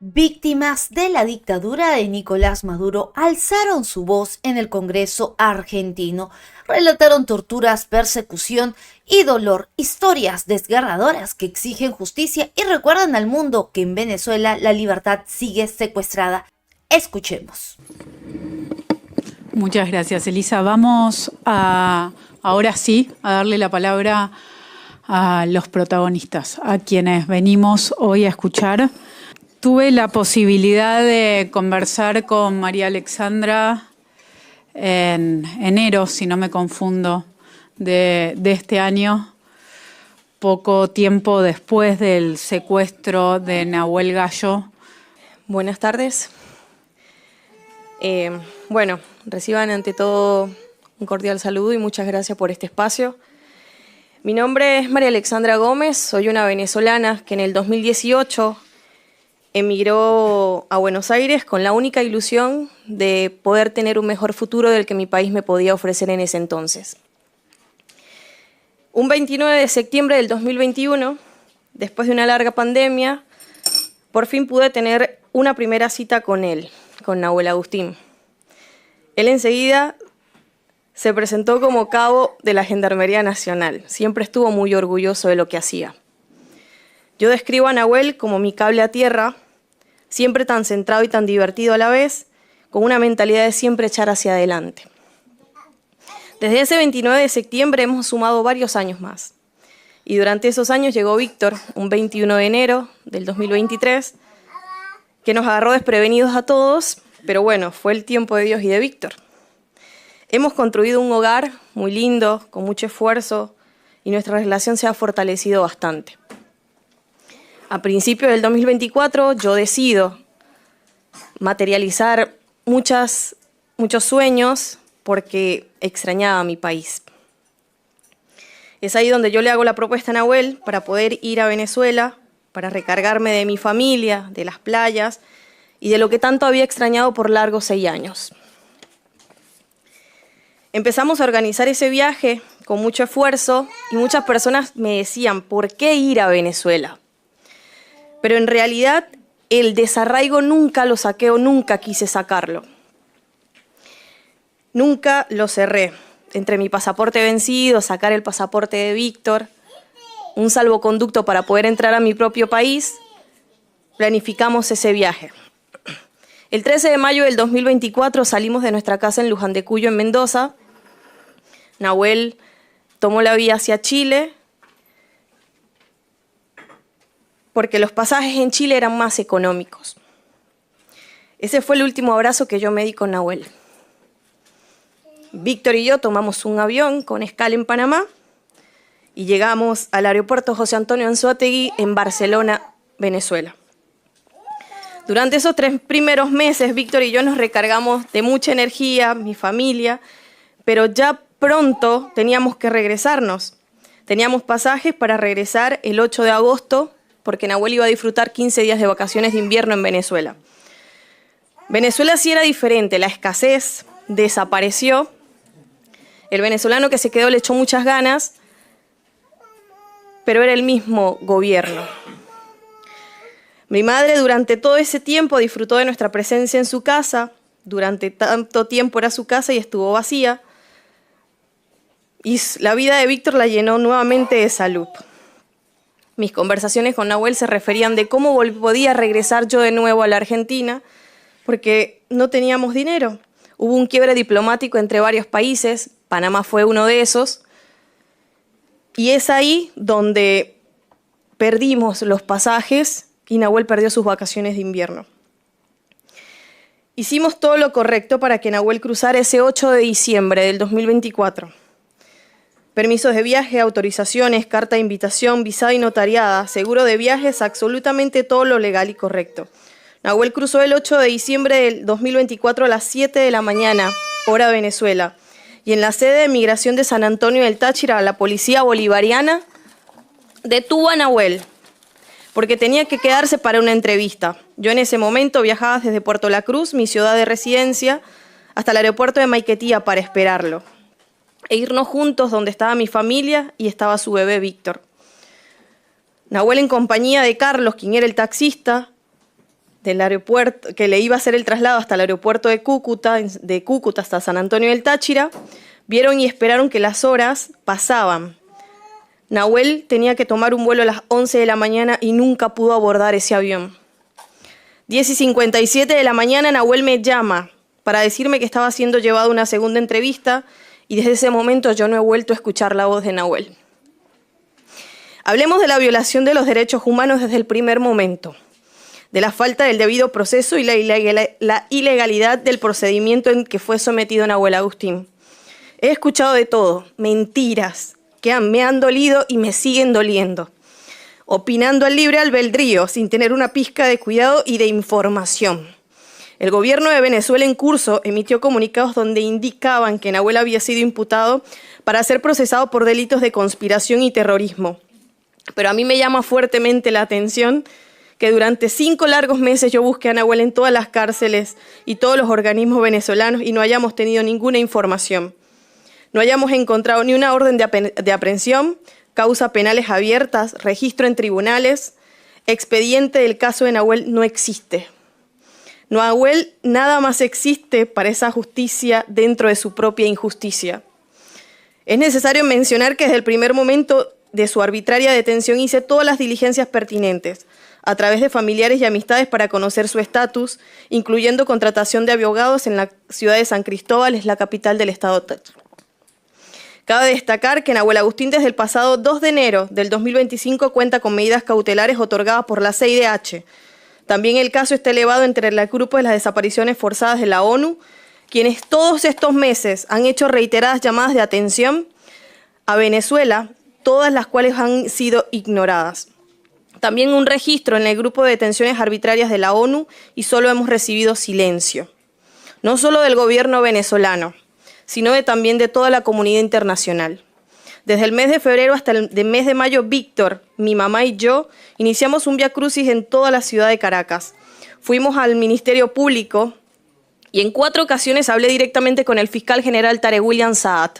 Víctimas de la dictadura de Nicolás Maduro alzaron su voz en el Congreso argentino, relataron torturas, persecución y dolor, historias desgarradoras que exigen justicia y recuerdan al mundo que en Venezuela la libertad sigue secuestrada. Escuchemos. Muchas gracias, Elisa. Vamos ahora sí a darle la palabra a los protagonistas, a quienes venimos hoy a escuchar. Tuve la posibilidad de conversar con María Alexandra en enero, si no me confundo, de este año, poco tiempo después del secuestro de Nahuel Gallo. Buenas tardes. Bueno, reciban ante todo un cordial saludo y muchas gracias por este espacio. Mi nombre es María Alexandra Gómez, soy una venezolana que en el 2018 emigró a Buenos Aires con la única ilusión de poder tener un mejor futuro del que mi país me podía ofrecer en ese entonces. Un 29 de septiembre del 2021, después de una larga pandemia, por fin pude tener una primera cita con él, con Nahuel Agustín. Él enseguida se presentó como cabo de la Gendarmería Nacional. Siempre estuvo muy orgulloso de lo que hacía. Yo describo a Nahuel como mi cable a tierra, siempre tan centrado y tan divertido a la vez, con una mentalidad de siempre echar hacia adelante. Desde ese 29 de septiembre hemos sumado varios años más. Y durante esos años llegó Víctor, un 21 de enero del 2023, que nos agarró desprevenidos a todos, pero bueno, fue el tiempo de Dios y de Víctor. Hemos construido un hogar muy lindo, con mucho esfuerzo, y nuestra relación se ha fortalecido bastante. A principios del 2024 yo decido materializar muchos sueños porque extrañaba a mi país. Es ahí donde yo le hago la propuesta a Nahuel para poder ir a Venezuela, para recargarme de mi familia, de las playas y de lo que tanto había extrañado por largos 6 años. Empezamos a organizar ese viaje con mucho esfuerzo y muchas personas me decían, ¿por qué ir a Venezuela? Pero en realidad el desarraigo nunca lo saqué o nunca quise sacarlo. Nunca lo cerré. Entre mi pasaporte vencido, sacar el pasaporte de Víctor, un salvoconducto para poder entrar a mi propio país, planificamos ese viaje. El 13 de mayo del 2024 salimos de nuestra casa en Luján de Cuyo, en Mendoza. Nahuel tomó la vía hacia Chile, porque los pasajes en Chile eran más económicos. Ese fue el último abrazo que yo me di con Nahuel. Víctor y yo tomamos un avión con escala en Panamá y llegamos al aeropuerto José Antonio Anzoátegui en Barcelona, Venezuela. Durante esos 3 primeros meses, Víctor y yo nos recargamos de mucha energía, mi familia, pero ya pronto teníamos que regresarnos. Teníamos pasajes para regresar el 8 de agosto, porque Nahuel iba a disfrutar 15 días de vacaciones de invierno en Venezuela. Venezuela sí era diferente, la escasez desapareció. El venezolano que se quedó le echó muchas ganas, pero era el mismo gobierno. Mi madre durante todo ese tiempo disfrutó de nuestra presencia en su casa. Durante tanto tiempo era su casa y estuvo vacía. Y la vida de Víctor la llenó nuevamente de salud. Mis conversaciones con Nahuel se referían de cómo podía regresar yo de nuevo a la Argentina, porque no teníamos dinero. Hubo un quiebre diplomático entre varios países, Panamá fue uno de esos, y es ahí donde perdimos los pasajes y Nahuel perdió sus vacaciones de invierno. Hicimos todo lo correcto para que Nahuel cruzara ese 8 de diciembre del 2024. Permisos de viaje, autorizaciones, carta de invitación, visado y notariada, seguro de viajes, absolutamente todo lo legal y correcto. Nahuel cruzó el 8 de diciembre del 2024 a las 7 de la mañana, hora Venezuela. Y en la sede de migración de San Antonio del Táchira, la policía bolivariana detuvo a Nahuel porque tenía que quedarse para una entrevista. Yo en ese momento viajaba desde Puerto La Cruz, mi ciudad de residencia, hasta el aeropuerto de Maiquetía para esperarlo e irnos juntos donde estaba mi familia y estaba su bebé Víctor. Nahuel en compañía de Carlos, quien era el taxista, del aeropuerto, que le iba a hacer el traslado hasta el aeropuerto de Cúcuta hasta San Antonio del Táchira, vieron y esperaron que las horas pasaban. Nahuel tenía que tomar un vuelo a las 11 de la mañana y nunca pudo abordar ese avión. 10:57 de la mañana Nahuel me llama para decirme que estaba siendo llevado a una segunda entrevista y desde ese momento yo no he vuelto a escuchar la voz de Nahuel. Hablemos de la violación de los derechos humanos desde el primer momento, de la falta del debido proceso y la ilegalidad del procedimiento en que fue sometido Nahuel Agustín. He escuchado de todo, mentiras que me han dolido y me siguen doliendo, opinando al libre albedrío sin tener una pizca de cuidado y de información. El gobierno de Venezuela en curso emitió comunicados donde indicaban que Nahuel había sido imputado para ser procesado por delitos de conspiración y terrorismo. Pero a mí me llama fuertemente la atención que durante 5 largos meses yo busqué a Nahuel en todas las cárceles y todos los organismos venezolanos y no hayamos tenido ninguna información. No hayamos encontrado ni una orden de aprehensión, causas penales abiertas, registro en tribunales, expediente del caso de Nahuel no existe. Nahuel nada más existe para esa justicia dentro de su propia injusticia. Es necesario mencionar que desde el primer momento de su arbitraria detención hice todas las diligencias pertinentes, a través de familiares y amistades para conocer su estatus, incluyendo contratación de abogados en la ciudad de San Cristóbal, es la capital del estado Táchira. Cabe destacar que Nahuel Agustín desde el pasado 2 de enero del 2025 cuenta con medidas cautelares otorgadas por la CIDH. También el caso está elevado entre el grupo de las desapariciones forzadas de la ONU, quienes todos estos meses han hecho reiteradas llamadas de atención a Venezuela, todas las cuales han sido ignoradas. También un registro en el grupo de detenciones arbitrarias de la ONU y solo hemos recibido silencio. No solo del gobierno venezolano, sino también de toda la comunidad internacional. Desde el mes de febrero hasta el mes de mayo, Víctor, mi mamá y yo iniciamos un viacrucis en toda la ciudad de Caracas. Fuimos al Ministerio Público y en 4 ocasiones hablé directamente con el fiscal general Tarek William Saad.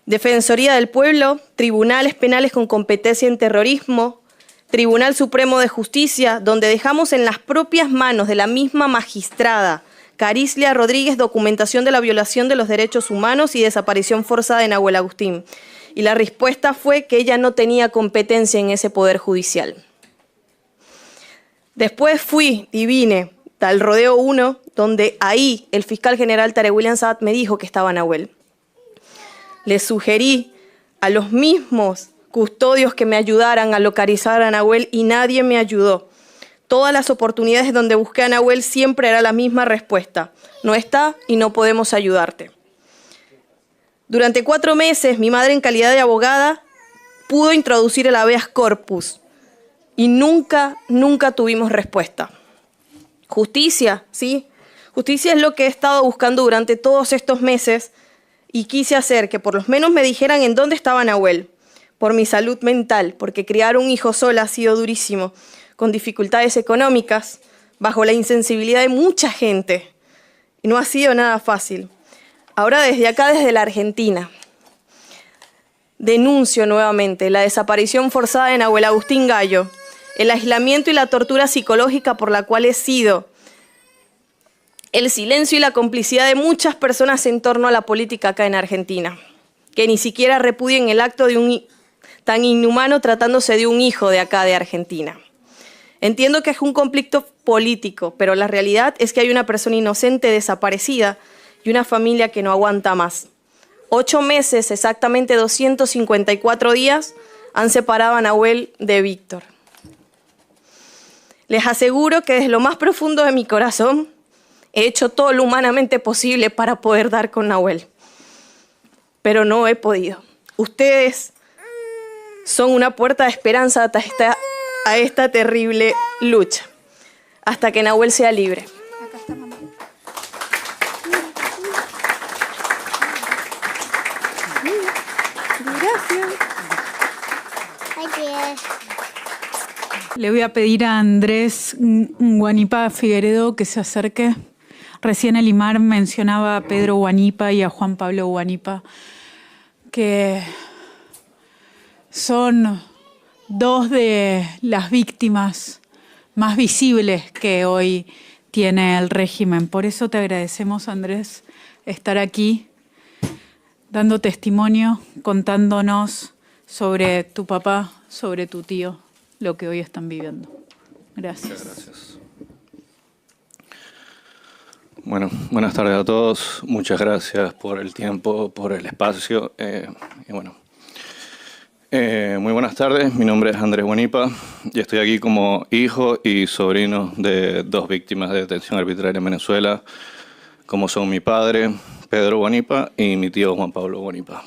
Defensoría del Pueblo, tribunales penales con competencia en terrorismo, Tribunal Supremo de Justicia, donde dejamos en las propias manos de la misma magistrada Carislia Rodríguez documentación de la violación de los derechos humanos y desaparición forzada de Nahuel Agustín. Y la respuesta fue que ella no tenía competencia en ese poder judicial. Después fui y vine al Rodeo 1, donde ahí el fiscal general Tarek William Saad me dijo que estaba Nahuel. Le sugerí a los mismos custodios que me ayudaran a localizar a Nahuel y nadie me ayudó. Todas las oportunidades donde busqué a Nahuel siempre era la misma respuesta. No está y no podemos ayudarte. Durante 4 meses, mi madre en calidad de abogada pudo introducir el habeas corpus y nunca tuvimos respuesta. Justicia, ¿sí? Justicia es lo que he estado buscando durante todos estos meses y quise hacer que por lo menos me dijeran en dónde estaba Nahuel, por mi salud mental, porque criar un hijo sola ha sido durísimo, con dificultades económicas, bajo la insensibilidad de mucha gente, y no ha sido nada fácil. Ahora desde acá, desde la Argentina, denuncio nuevamente la desaparición forzada de Nahuel Agustín Gallo, el aislamiento y la tortura psicológica por la cual he sido, el silencio y la complicidad de muchas personas en torno a la política acá en Argentina, que ni siquiera repudien el acto de tan inhumano tratándose de un hijo de acá de Argentina. Entiendo que es un conflicto político, pero la realidad es que hay una persona inocente desaparecida y una familia que no aguanta más. 8 meses, exactamente 254 días, han separado a Nahuel de Víctor. Les aseguro que desde lo más profundo de mi corazón he hecho todo lo humanamente posible para poder dar con Nahuel, pero no he podido. Ustedes son una puerta de esperanza a esta terrible lucha, hasta que Nahuel sea libre. Acá está, mamá. Gracias. Le voy a pedir a Andrés Guanipa Figueredo que se acerque. Recién el imam mencionaba a Pedro Guanipa y a Juan Pablo Guanipa, que son 2 de las víctimas más visibles que hoy tiene el régimen. Por eso te agradecemos, Andrés, estar aquí dando testimonio, contándonos sobre tu papá, sobre tu tío, lo que hoy están viviendo. Gracias. Gracias. Bueno, buenas tardes a todos. Muchas gracias por el tiempo, por el espacio. Muy buenas tardes. Mi nombre es Andrés Guanipa y estoy aquí como hijo y sobrino de 2 víctimas de detención arbitraria en Venezuela, como son mi padre, Pedro Guanipa, y mi tío Juan Pablo Guanipa.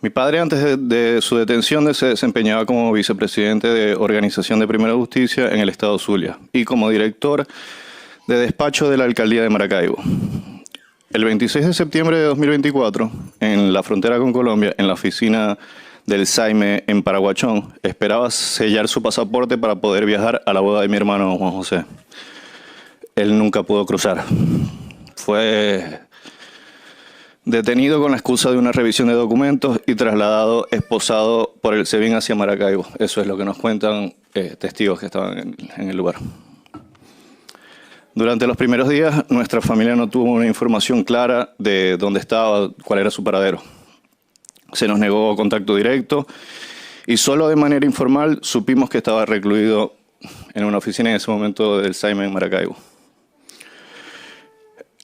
Mi padre, antes de su detención, se desempeñaba como vicepresidente de Organización de Primera Justicia en el estado Zulia y como director de despacho de la alcaldía de Maracaibo. El 26 de septiembre de 2024, en la frontera con Colombia, en la oficina del SAIME en Paraguachón, esperaba sellar su pasaporte para poder viajar a la boda de mi hermano Juan José. Él nunca pudo cruzar. Fue detenido con la excusa de una revisión de documentos y trasladado esposado por el SEBIN hacia Maracaibo. Eso es lo que nos cuentan testigos que estaban en el lugar. Durante los primeros días, nuestra familia no tuvo una información clara de dónde estaba, cuál era su paradero. Se nos negó contacto directo y solo de manera informal supimos que estaba recluido en una oficina en ese momento del SAIME en Maracaibo.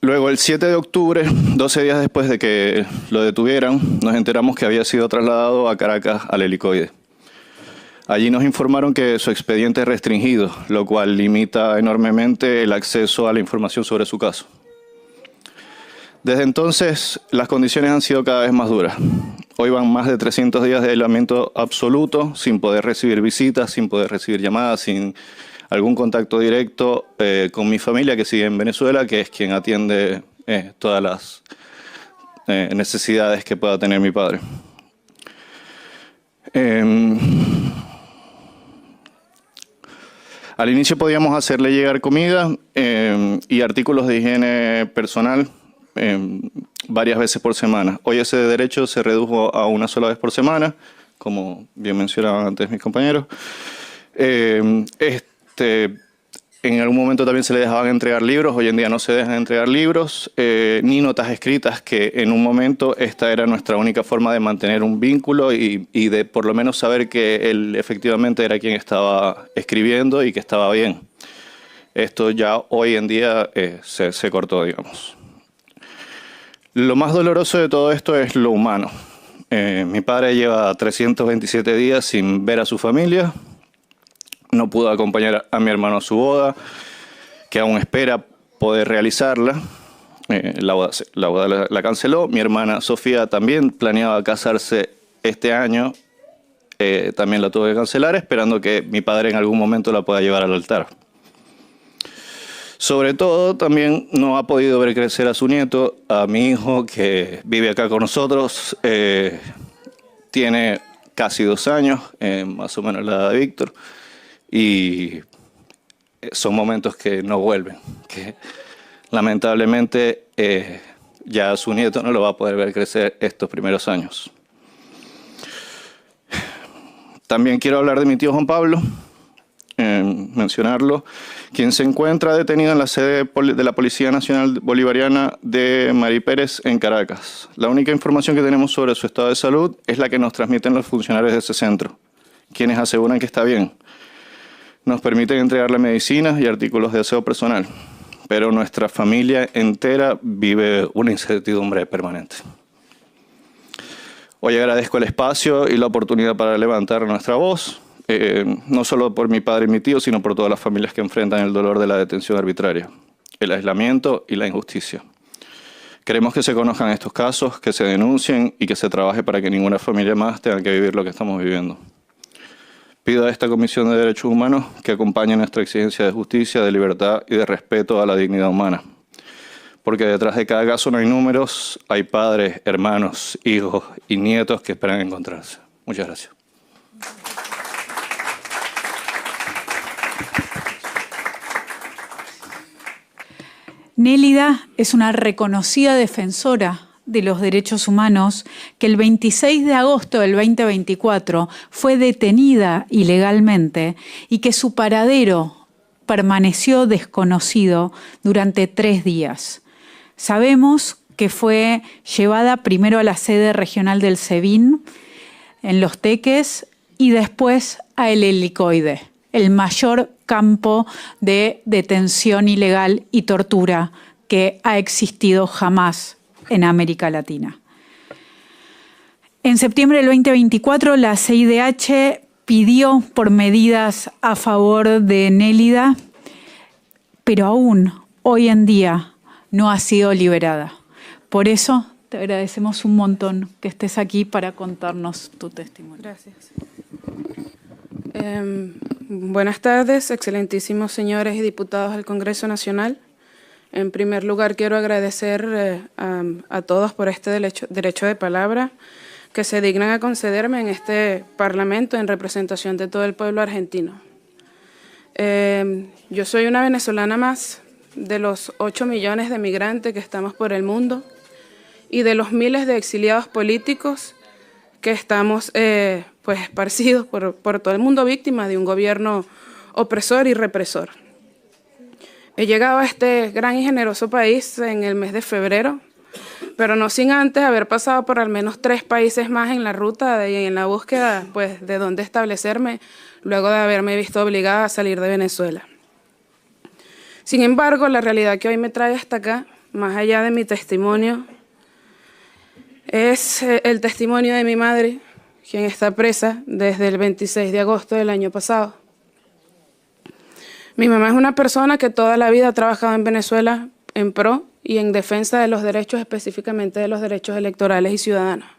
Luego, el 7 de octubre, 12 días después de que lo detuvieran, nos enteramos que había sido trasladado a Caracas al helicoide. Allí nos informaron que su expediente es restringido, lo cual limita enormemente el acceso a la información sobre su caso. Desde entonces, las condiciones han sido cada vez más duras. Hoy van más de 300 días de aislamiento absoluto, sin poder recibir visitas, sin poder recibir llamadas, sin algún contacto directo con mi familia que sigue en Venezuela, que es quien atiende todas las necesidades que pueda tener mi padre. Al inicio podíamos hacerle llegar comida y artículos de higiene personal varias veces por semana. Hoy ese derecho se redujo a una sola vez por semana, como bien mencionaban antes mis compañeros. En algún momento también se le dejaban entregar libros, hoy en día no se dejan entregar libros, ni notas escritas, que en un momento esta era nuestra única forma de mantener un vínculo y de por lo menos saber que él efectivamente era quien estaba escribiendo y que estaba bien. Esto ya hoy en día se cortó, digamos. Lo más doloroso de todo esto es lo humano. Mi padre lleva 327 días sin ver a su familia. No pudo acompañar a mi hermano a su boda, que aún espera poder realizarla. La boda la canceló. Mi hermana Sofía también planeaba casarse este año. También la tuvo que cancelar, esperando que mi padre en algún momento la pueda llevar al altar. Sobre todo, también no ha podido ver crecer a su nieto, a mi hijo, que vive acá con nosotros. Tiene casi 2 años, más o menos la edad de Víctor. Y son momentos que no vuelven, que lamentablemente ya su nieto no lo va a poder ver crecer estos primeros años. También quiero hablar de mi tío Juan Pablo, mencionarlo, quien se encuentra detenido en la sede de la Policía Nacional Bolivariana de Mari Pérez en Caracas. La única información que tenemos sobre su estado de salud es la que nos transmiten los funcionarios de ese centro, quienes aseguran que está bien. Nos permiten entregarle medicinas y artículos de aseo personal, pero nuestra familia entera vive una incertidumbre permanente. Hoy agradezco el espacio y la oportunidad para levantar nuestra voz, no solo por mi padre y mi tío, sino por todas las familias que enfrentan el dolor de la detención arbitraria, el aislamiento y la injusticia. Queremos que se conozcan estos casos, que se denuncien y que se trabaje para que ninguna familia más tenga que vivir lo que estamos viviendo. Pido a esta Comisión de Derechos Humanos que acompañe nuestra exigencia de justicia, de libertad y de respeto a la dignidad humana. Porque detrás de cada caso no hay números, hay padres, hermanos, hijos y nietos que esperan encontrarse. Muchas gracias. Nélida es una reconocida defensora de los Derechos Humanos que el 26 de agosto del 2024 fue detenida ilegalmente y que su paradero permaneció desconocido durante 3 días. Sabemos que fue llevada primero a la sede regional del SEBIN en Los Teques y después a El Helicoide, el mayor campo de detención ilegal y tortura que ha existido jamás en América Latina. En septiembre del 2024, la CIDH pidió por medidas a favor de Nélida, pero aún hoy en día no ha sido liberada. Por eso te agradecemos un montón que estés aquí para contarnos tu testimonio. Gracias. Buenas tardes, excelentísimos señores y diputados del Congreso Nacional. En primer lugar, quiero agradecer a todos por este derecho de palabra que se dignan a concederme en este Parlamento en representación de todo el pueblo argentino. Yo soy una venezolana más de los 8 millones de migrantes que estamos por el mundo y de los miles de exiliados políticos que estamos pues esparcidos por todo el mundo, víctimas de un gobierno opresor y represor. He llegado a este gran y generoso país en el mes de febrero, pero no sin antes haber pasado por al menos 3 países más en la ruta y en la búsqueda pues, de dónde establecerme, luego de haberme visto obligada a salir de Venezuela. Sin embargo, la realidad que hoy me trae hasta acá, más allá de mi testimonio, es el testimonio de mi madre, quien está presa desde el 26 de agosto del año pasado. Mi mamá es una persona que toda la vida ha trabajado en Venezuela en pro y en defensa de los derechos, específicamente de los derechos electorales y ciudadanos.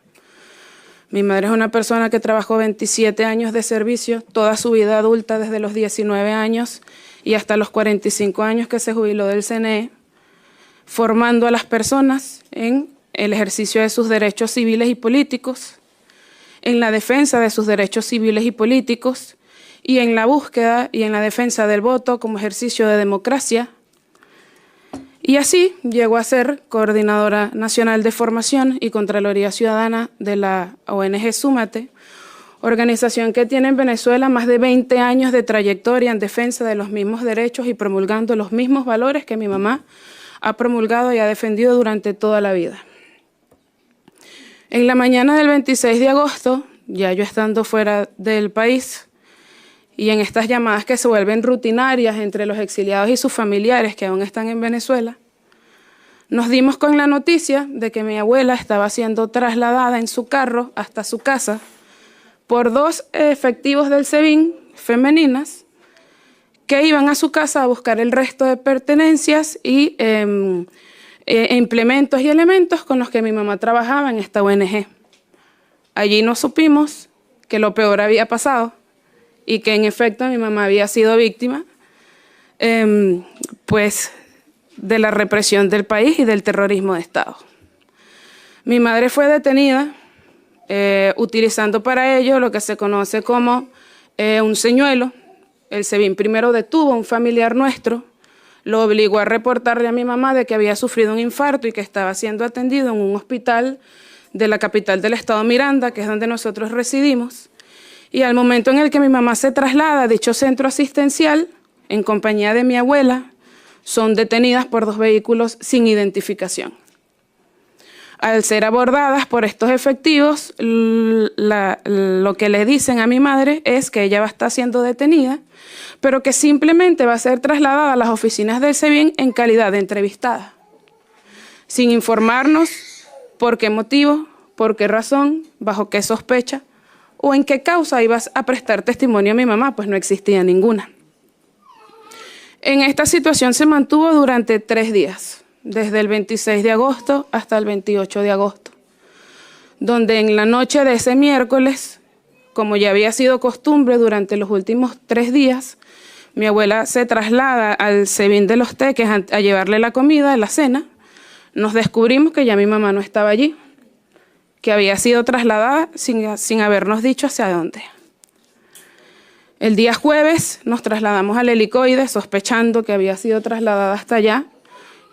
Mi madre es una persona que trabajó 27 años de servicio, toda su vida adulta desde los 19 años y hasta los 45 años que se jubiló del CNE, formando a las personas en el ejercicio de sus derechos civiles y políticos, en la defensa de sus derechos civiles y políticos, y en la búsqueda y en la defensa del voto como ejercicio de democracia. Y así llegó a ser coordinadora nacional de formación y Contraloría Ciudadana de la ONG Súmate, organización que tiene en Venezuela más de 20 años de trayectoria en defensa de los mismos derechos y promulgando los mismos valores que mi mamá ha promulgado y ha defendido durante toda la vida. En la mañana del 26 de agosto, ya yo estando fuera del país, y en estas llamadas que se vuelven rutinarias entre los exiliados y sus familiares que aún están en Venezuela, nos dimos con la noticia de que mi abuela estaba siendo trasladada en su carro hasta su casa por 2 efectivos del SEBIN femeninas que iban a su casa a buscar el resto de pertenencias y implementos y elementos con los que mi mamá trabajaba en esta ONG. Allí nos supimos que lo peor había pasado y que en efecto mi mamá había sido víctima pues, de la represión del país y del terrorismo de Estado. Mi madre fue detenida utilizando para ello lo que se conoce como un señuelo. El SEBIN primero detuvo a un familiar nuestro, lo obligó a reportarle a mi mamá de que había sufrido un infarto y que estaba siendo atendido en un hospital de la capital del estado Miranda, que es donde nosotros residimos. Y al momento en el que mi mamá se traslada a dicho centro asistencial, en compañía de mi abuela, son detenidas por 2 vehículos sin identificación. Al ser abordadas por estos efectivos, lo que le dicen a mi madre es que ella va a estar siendo detenida, pero que simplemente va a ser trasladada a las oficinas del SEBIN en calidad de entrevistada, sin informarnos por qué motivo, por qué razón, bajo qué sospecha, o en qué causa ibas a prestar testimonio a mi mamá, pues no existía ninguna. En esta situación se mantuvo durante 3 días, desde el 26 de agosto hasta el 28 de agosto, donde en la noche de ese miércoles, como ya había sido costumbre durante los últimos 3 días, mi abuela se traslada al SEBIN de Los Teques a llevarle la comida, la cena. Nos descubrimos que ya mi mamá no estaba allí, que había sido trasladada sin habernos dicho hacia dónde. El día jueves nos trasladamos al Helicoide sospechando que había sido trasladada hasta allá,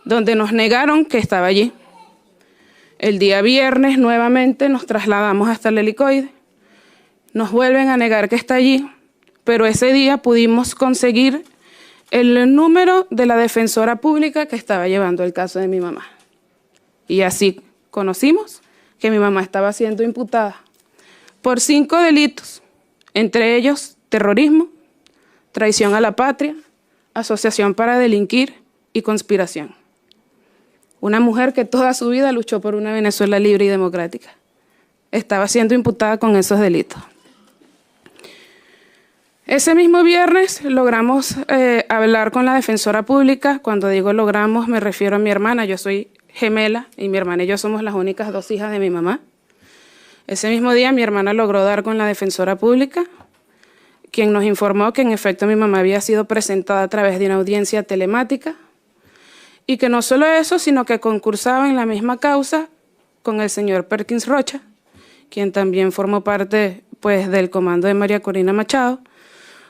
donde nos negaron que estaba allí. El día viernes nuevamente nos trasladamos hasta el Helicoide. Nos vuelven a negar que está allí, pero ese día pudimos conseguir el número de la defensora pública que estaba llevando el caso de mi mamá. Y así conocimos que mi mamá estaba siendo imputada por 5 delitos, entre ellos terrorismo, traición a la patria, asociación para delinquir y conspiración. Una mujer que toda su vida luchó por una Venezuela libre y democrática. Estaba siendo imputada con esos delitos. Ese mismo viernes logramos hablar con la defensora pública. Cuando digo logramos, me refiero a mi hermana. Yo soy gemela y mi hermana y yo somos las únicas 2 hijas de mi mamá. Ese mismo día mi hermana logró dar con la defensora pública, quien nos informó que en efecto mi mamá había sido presentada a través de una audiencia telemática y que no solo eso, sino que concursaba en la misma causa con el señor Perkins Rocha, quien también formó parte pues, del comando de María Corina Machado,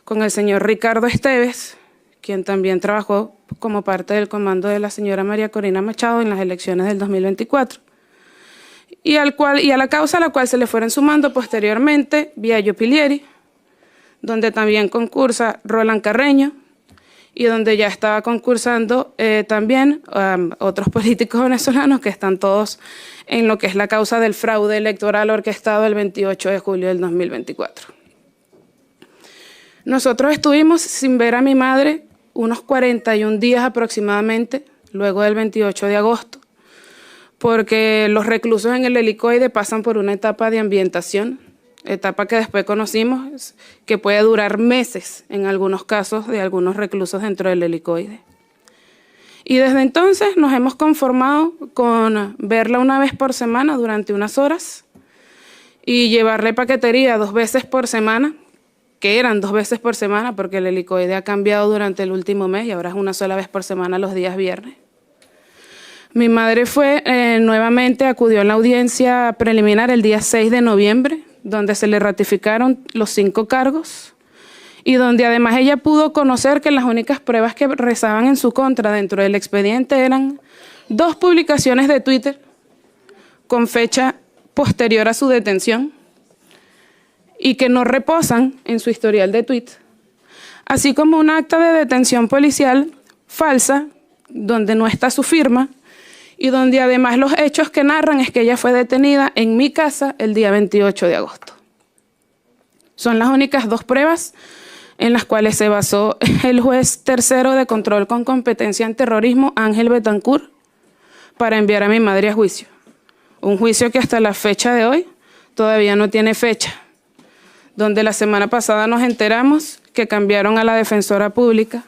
con el señor Ricardo Esteves, quien también trabajó como parte del comando de la señora María Corina Machado en las elecciones del 2024, y a la causa a la cual se le fueron sumando posteriormente Viallo Pilieri, donde también concursa Roland Carreño, y donde ya estaba concursando también otros políticos venezolanos que están todos en lo que es la causa del fraude electoral orquestado el 28 de julio del 2024. Nosotros estuvimos sin ver a mi madre unos 41 días aproximadamente, luego del 28 de agosto, porque los reclusos en el Helicoide pasan por una etapa de ambientación, etapa que después conocimos que puede durar meses en algunos casos de algunos reclusos dentro del Helicoide. Y desde entonces nos hemos conformado con verla una vez por semana durante unas horas y llevarle paquetería 2 veces por semana, que eran 2 veces por semana porque el Helicoide ha cambiado durante el último mes y ahora es una sola vez por semana los días viernes. Mi madre nuevamente acudió a la audiencia preliminar el día 6 de noviembre, donde se le ratificaron los 5 cargos y donde además ella pudo conocer que las únicas pruebas que rezaban en su contra dentro del expediente eran 2 publicaciones de Twitter con fecha posterior a su detención y que no reposan en su historial de tweet, así como un acta de detención policial falsa donde no está su firma y donde además los hechos que narran es que ella fue detenida en mi casa el día 28 de agosto. Son las únicas 2 pruebas en las cuales se basó el juez tercero de control con competencia en terrorismo, Ángel Betancourt, para enviar a mi madre a juicio. Un juicio que hasta la fecha de hoy todavía no tiene fecha, donde la semana pasada nos enteramos que cambiaron a la defensora pública,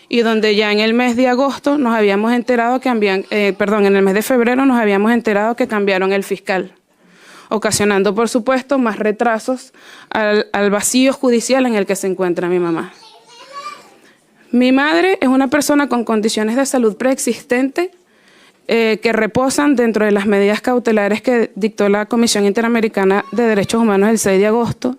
y donde ya en el mes de agosto nos habíamos enterado que en el mes de febrero nos habíamos enterado que cambiaron el fiscal, ocasionando por supuesto más retrasos al vacío judicial en el que se encuentra mi mamá. Mi madre es una persona con condiciones de salud preexistente que reposan dentro de las medidas cautelares que dictó la Comisión Interamericana de Derechos Humanos el 6 de agosto,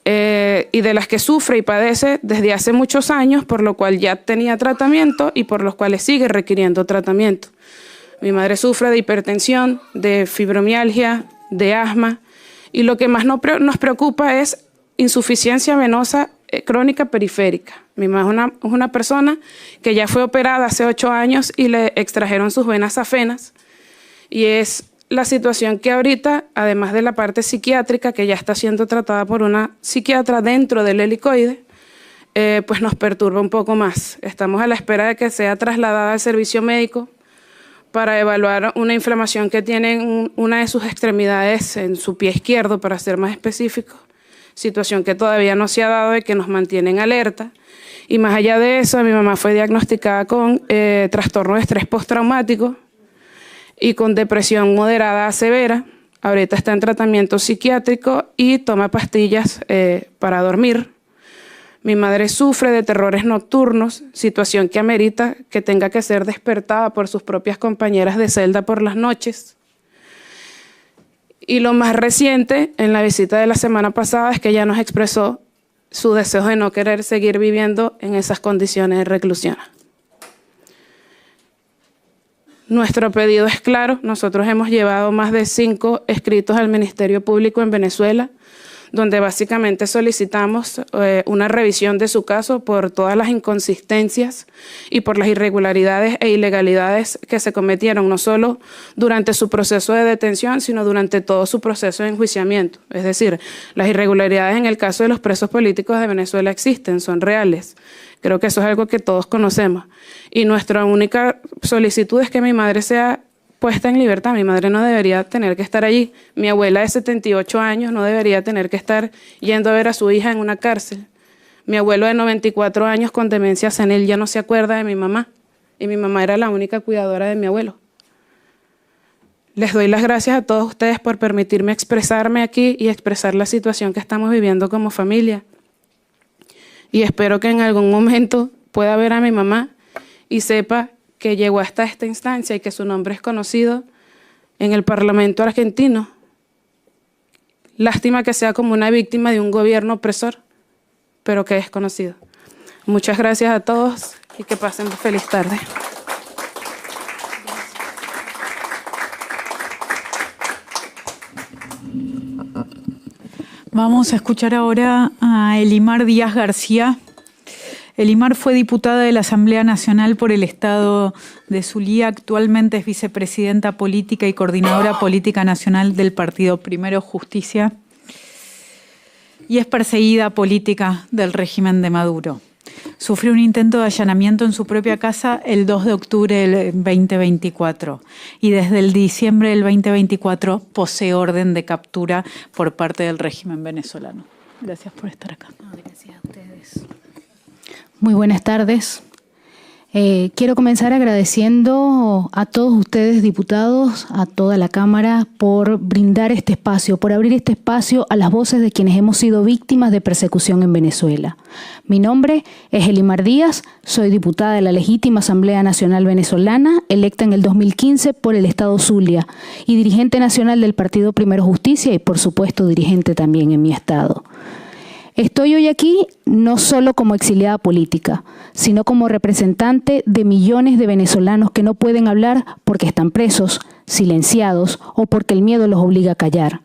y de las que sufre y padece desde hace muchos años, por lo cual ya tenía tratamiento y por los cuales sigue requiriendo tratamiento. Mi madre sufre de hipertensión, de fibromialgia, de asma, y lo que más nos preocupa es insuficiencia venosa crónica periférica. Mi mamá es una persona que ya fue operada hace 8 años y le extrajeron sus venas safenas, y es la situación que ahorita, además de la parte psiquiátrica, que ya está siendo tratada por una psiquiatra dentro del Helicoide, pues nos perturba un poco más. Estamos a la espera de que sea trasladada al servicio médico para evaluar una inflamación que tiene en una de sus extremidades, en su pie izquierdo, para ser más específico. Situación que todavía no se ha dado y que nos mantiene en alerta. Y más allá de eso, mi mamá fue diagnosticada con trastorno de estrés postraumático y con depresión moderada a severa. Ahorita está en tratamiento psiquiátrico y toma pastillas para dormir. Mi madre sufre de terrores nocturnos, situación que amerita que tenga que ser despertada por sus propias compañeras de celda por las noches. Y lo más reciente, en la visita de la semana pasada, es que ella nos expresó su deseo de no querer seguir viviendo en esas condiciones de reclusión. Nuestro pedido es claro. Nosotros hemos llevado más de 5 escritos al Ministerio Público en Venezuela, donde básicamente solicitamos una revisión de su caso por todas las inconsistencias y por las irregularidades e ilegalidades que se cometieron, no solo durante su proceso de detención, sino durante todo su proceso de enjuiciamiento. Es decir, las irregularidades en el caso de los presos políticos de Venezuela existen, son reales. Creo que eso es algo que todos conocemos. Y nuestra única solicitud es que mi madre sea puesta en libertad. Mi madre no debería tener que estar allí. Mi abuela de 78 años no debería tener que estar yendo a ver a su hija en una cárcel. Mi abuelo de 94 años con demencia senil ya no se acuerda de mi mamá. Y mi mamá era la única cuidadora de mi abuelo. Les doy las gracias a todos ustedes por permitirme expresarme aquí y expresar la situación que estamos viviendo como familia. Y espero que en algún momento pueda ver a mi mamá y sepa que llegó hasta esta instancia y que su nombre es conocido en el Parlamento argentino. Lástima que sea como una víctima de un gobierno opresor, pero que es conocido. Muchas gracias a todos y que pasen feliz tarde. Vamos a escuchar ahora a Elimar Díaz García. Elimar fue diputada de la Asamblea Nacional por el Estado de Zulia, actualmente es vicepresidenta política y coordinadora política nacional del partido Primero Justicia y es perseguida política del régimen de Maduro. Sufrió un intento de allanamiento en su propia casa el 2 de octubre del 2024 y desde el diciembre del 2024 posee orden de captura por parte del régimen venezolano. Gracias por estar acá. Gracias a ustedes. Muy buenas tardes. Quiero comenzar agradeciendo a todos ustedes, diputados, a toda la Cámara, por brindar este espacio, por abrir este espacio a las voces de quienes hemos sido víctimas de persecución en Venezuela. Mi nombre es Elimar Díaz, soy diputada de la legítima Asamblea Nacional Venezolana, electa en el 2015 por el Estado Zulia y dirigente nacional del partido Primero Justicia y, por supuesto, dirigente también en mi estado. Estoy hoy aquí no solo como exiliada política, sino como representante de millones de venezolanos que no pueden hablar porque están presos, silenciados o porque el miedo los obliga a callar.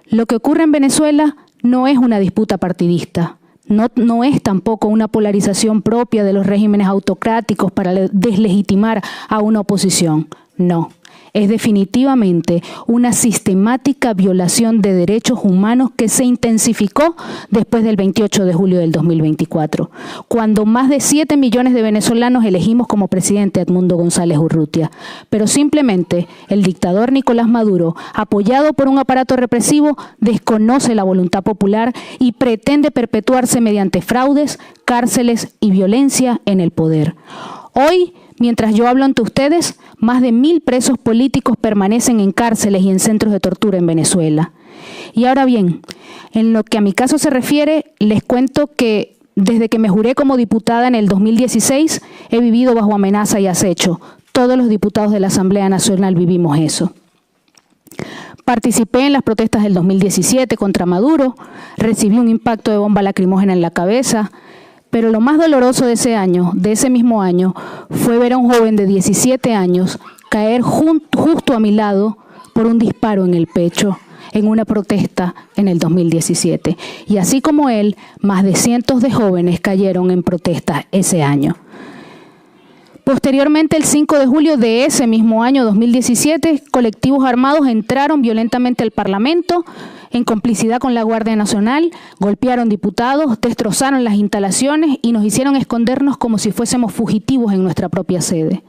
Lo que ocurre en Venezuela no es una disputa partidista, no es tampoco una polarización propia de los regímenes autocráticos para deslegitimar a una oposición, no. Es definitivamente una sistemática violación de derechos humanos que se intensificó después del 28 de julio del 2024, cuando más de 7 millones de venezolanos elegimos como presidente a Edmundo González Urrutia. Pero simplemente el dictador Nicolás Maduro, apoyado por un aparato represivo, desconoce la voluntad popular y pretende perpetuarse mediante fraudes, cárceles y violencia en el poder. Hoy, mientras yo hablo ante ustedes, más de 1000 presos políticos permanecen en cárceles y en centros de tortura en Venezuela. Y ahora bien, en lo que a mi caso se refiere, les cuento que desde que me juré como diputada en el 2016, he vivido bajo amenaza y acecho. Todos los diputados de la Asamblea Nacional vivimos eso. Participé en las protestas del 2017 contra Maduro, recibí un impacto de bomba lacrimógena en la cabeza. Pero lo más doloroso de ese mismo año, fue ver a un joven de 17 años caer justo a mi lado por un disparo en el pecho en una protesta en el 2017. Y así como él, más de cientos de jóvenes cayeron en protestas ese año. Posteriormente, el 5 de julio de ese mismo año, 2017, colectivos armados entraron violentamente al Parlamento en complicidad con la Guardia Nacional, golpearon diputados, destrozaron las instalaciones y nos hicieron escondernos como si fuésemos fugitivos en nuestra propia sede.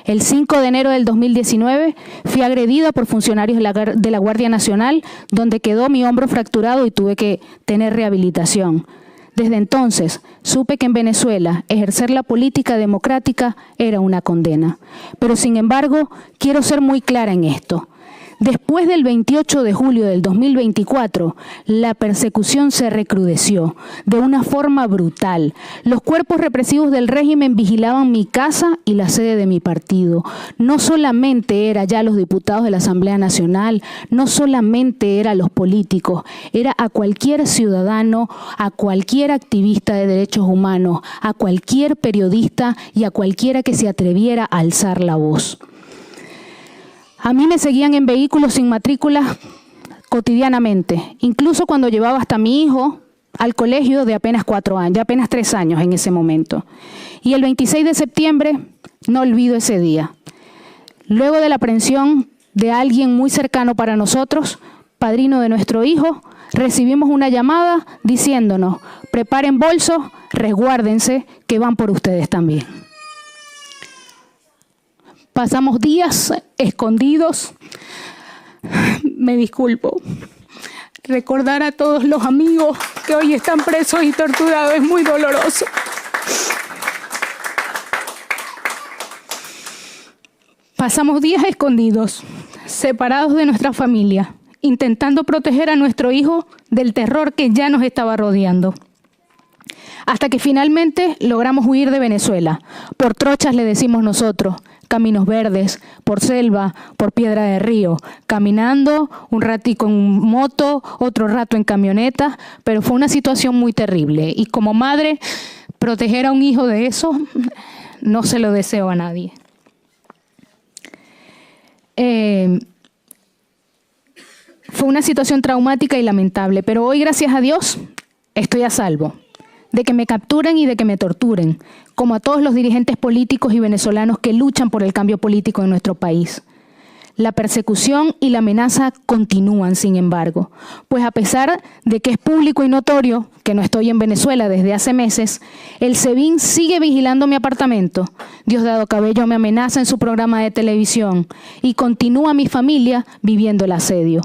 El 5 de enero del 2019 fui agredida por funcionarios de la Guardia Nacional, donde quedó mi hombro fracturado y tuve que tener rehabilitación. Desde entonces, supe que en Venezuela ejercer la política democrática era una condena. Pero sin embargo, quiero ser muy clara en esto. Después del 28 de julio del 2024, la persecución se recrudeció de una forma brutal. Los cuerpos represivos del régimen vigilaban mi casa y la sede de mi partido. No solamente era ya los diputados de la Asamblea Nacional, no solamente era los políticos, era a cualquier ciudadano, a cualquier activista de derechos humanos, a cualquier periodista y a cualquiera que se atreviera a alzar la voz. A mí me seguían en vehículos sin matrícula cotidianamente, incluso cuando llevaba hasta mi hijo al colegio de apenas 4 años, de apenas 3 años en ese momento. Y el 26 de septiembre, no olvido ese día. Luego de la aprehensión de alguien muy cercano para nosotros, padrino de nuestro hijo, recibimos una llamada diciéndonos: preparen bolsos, resguárdense, que van por ustedes también. Pasamos días escondidos. Me disculpo. Recordar a todos los amigos que hoy están presos y torturados es muy doloroso. Pasamos días escondidos, separados de nuestra familia, intentando proteger a nuestro hijo del terror que ya nos estaba rodeando. Hasta que finalmente logramos huir de Venezuela. Por trochas le decimos nosotros, caminos verdes, por selva, por piedra de río, caminando un ratico en moto, otro rato en camioneta, pero fue una situación muy terrible. Y como madre, proteger a un hijo de eso no se lo deseo a nadie. Fue una situación traumática y lamentable, pero hoy, gracias a Dios, estoy a salvo de que me capturen y de que me torturen, como a todos los dirigentes políticos y venezolanos que luchan por el cambio político en nuestro país. La persecución y la amenaza continúan, sin embargo, pues a pesar de que es público y notorio que no estoy en Venezuela desde hace meses, el SEBIN sigue vigilando mi apartamento. Diosdado Cabello me amenaza en su programa de televisión y continúa mi familia viviendo el asedio.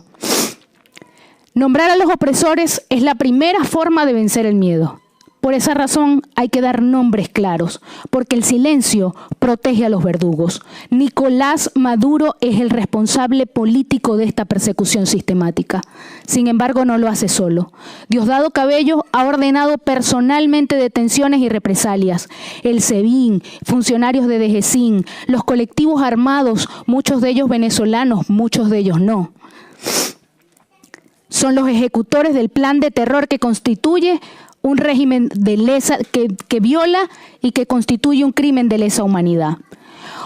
Nombrar a los opresores es la primera forma de vencer el miedo. Por esa razón hay que dar nombres claros, porque el silencio protege a los verdugos. Nicolás Maduro es el responsable político de esta persecución sistemática. Sin embargo, no lo hace solo. Diosdado Cabello ha ordenado personalmente detenciones y represalias. El SEBIN, funcionarios de DGCIN, los colectivos armados, muchos de ellos venezolanos, muchos de ellos no, son los ejecutores del plan de terror que constituye un régimen de que viola y que constituye un crimen de lesa humanidad.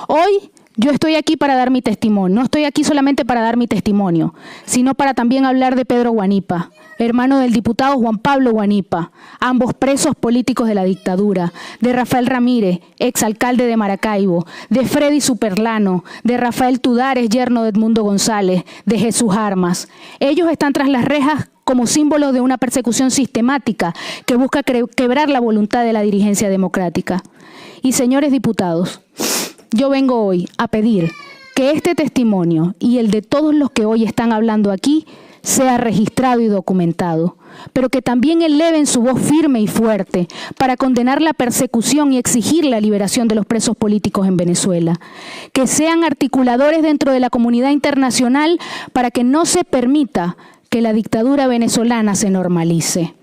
Hoy yo estoy aquí para dar mi testimonio. No estoy aquí solamente para dar mi testimonio, sino para también hablar de Pedro Guanipa, hermano del diputado Juan Pablo Guanipa, ambos presos políticos de la dictadura, de Rafael Ramírez, exalcalde de Maracaibo, de Freddy Superlano, de Rafael Tudares, yerno de Edmundo González, de Jesús Armas. Ellos están tras las rejas como símbolo de una persecución sistemática que busca quebrar la voluntad de la dirigencia democrática. Y señores diputados, yo vengo hoy a pedir que este testimonio y el de todos los que hoy están hablando aquí sea registrado y documentado, pero que también eleven su voz firme y fuerte para condenar la persecución y exigir la liberación de los presos políticos en Venezuela, que sean articuladores dentro de la comunidad internacional para que no se permita que la dictadura venezolana se normalice.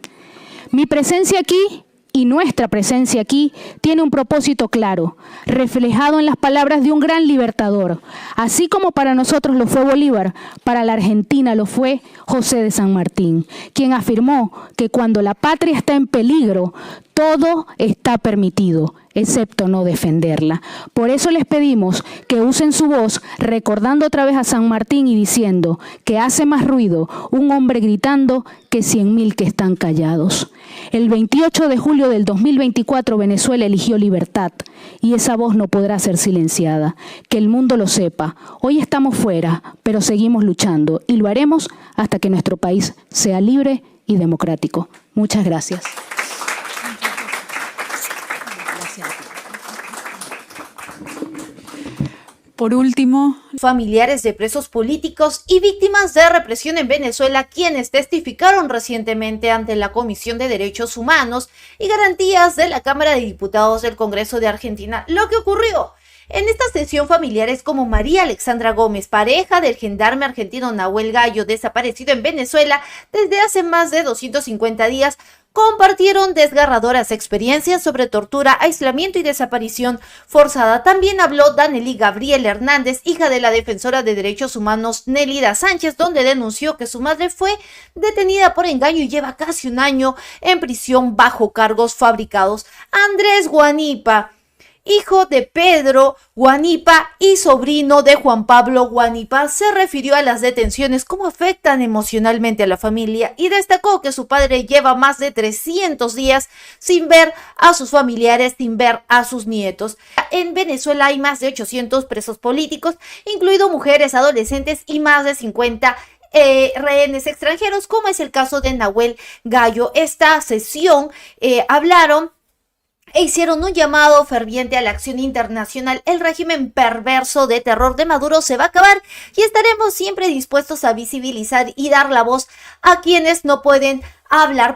Mi presencia aquí y nuestra presencia aquí tiene un propósito claro, reflejado en las palabras de un gran libertador. Así como para nosotros lo fue Bolívar, para la Argentina lo fue José de San Martín, quien afirmó que cuando la patria está en peligro, todo está permitido, excepto no defenderla. Por eso les pedimos que usen su voz recordando otra vez a San Martín y diciendo que hace más ruido un hombre gritando que 100.000 que están callados. El 28 de julio del 2024 Venezuela eligió libertad y esa voz no podrá ser silenciada. Que el mundo lo sepa. Hoy estamos fuera, pero seguimos luchando y lo haremos hasta que nuestro país sea libre y democrático. Muchas gracias. Por último, familiares de presos políticos y víctimas de represión en Venezuela, quienes testificaron recientemente ante la Comisión de Derechos Humanos y Garantías de la Cámara de Diputados del Congreso de Argentina, lo que ocurrió. En esta sesión, familiares como María Alexandra Gómez, pareja del gendarme argentino Nahuel Gallo, desaparecido en Venezuela desde hace más de 250 días, compartieron desgarradoras experiencias sobre tortura, aislamiento y desaparición forzada. También habló Danely Gabriel Hernández, hija de la defensora de derechos humanos Nelida Sánchez, donde denunció que su madre fue detenida por engaño y lleva casi un año en prisión bajo cargos fabricados. Andrés Guanipa hijo de Pedro Guanipa y sobrino de Juan Pablo Guanipa, se refirió a las detenciones, cómo afectan emocionalmente a la familia, y destacó que su padre lleva más de 300 días sin ver a sus familiares, sin ver a sus nietos. En Venezuela hay más de 800 presos políticos, incluidos mujeres, adolescentes y más de 50 rehenes extranjeros, como es el caso de Nahuel Gallo. Esta sesión hablaron e hicieron un llamado ferviente a la acción internacional. El régimen perverso de terror de Maduro se va a acabar y estaremos siempre dispuestos a visibilizar y dar la voz a quienes no pueden hablar